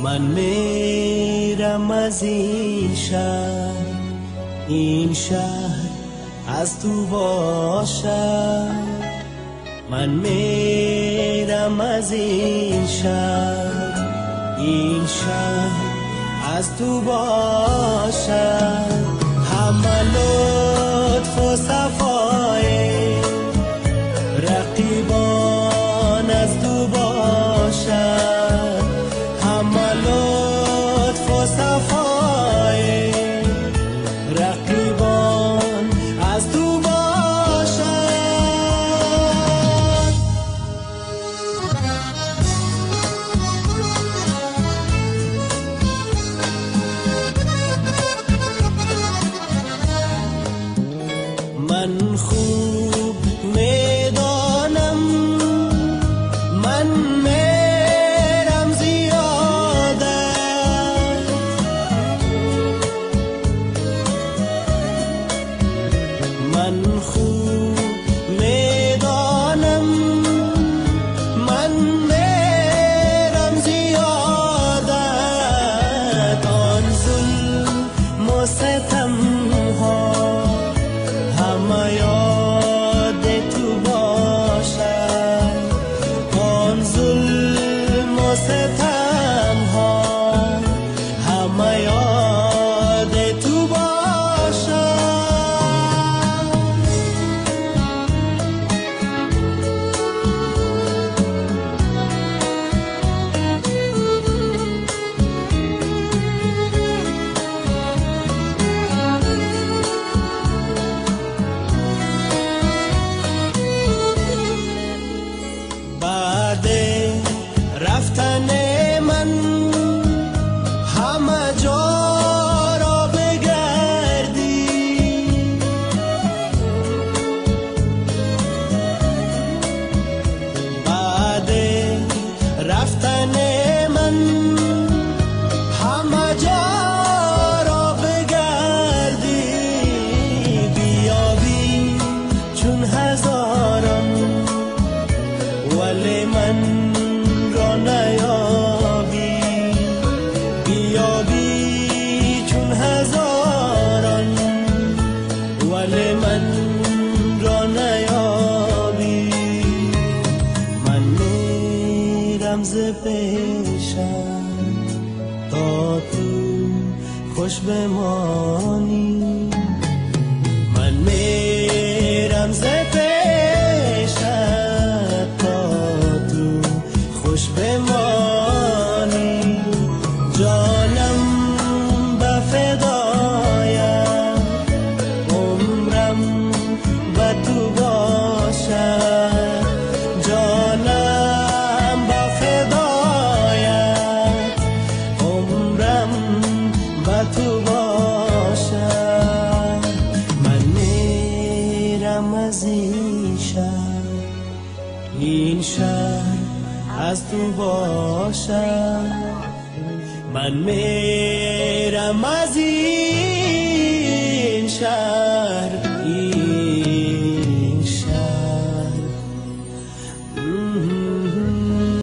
من میرم از این شهر از تو باشد. من میرم از این شهر از تو باشد. همه لطف و صفای رقیبان از تو باشد. همه لطف و صفای رقیبان از تو باشد. من خوب میدانم من میرم زیاده. من خوب میدانم من میرم زیاده. آن ظلم و ستم ها همه یاد تو باشد. آن ظلم و ستم ها همه یاد تو باشد. بعد رفتن من همه جا را بگردی. بعد رفتن من همه جا را بگردی. بیابی چون هزاران ولی من را نیابی. بیابی چون هزاران ولی من را نیابی. من میرم ز پیشم تا تو خوش بمانی. من میرم ز خوش بمانی. جانم به فدایم عمرم به تو باشد. جانم به فدایت عمرم به تو باشد. من میرم از این شهر از تو باشد. من میرم از این شهر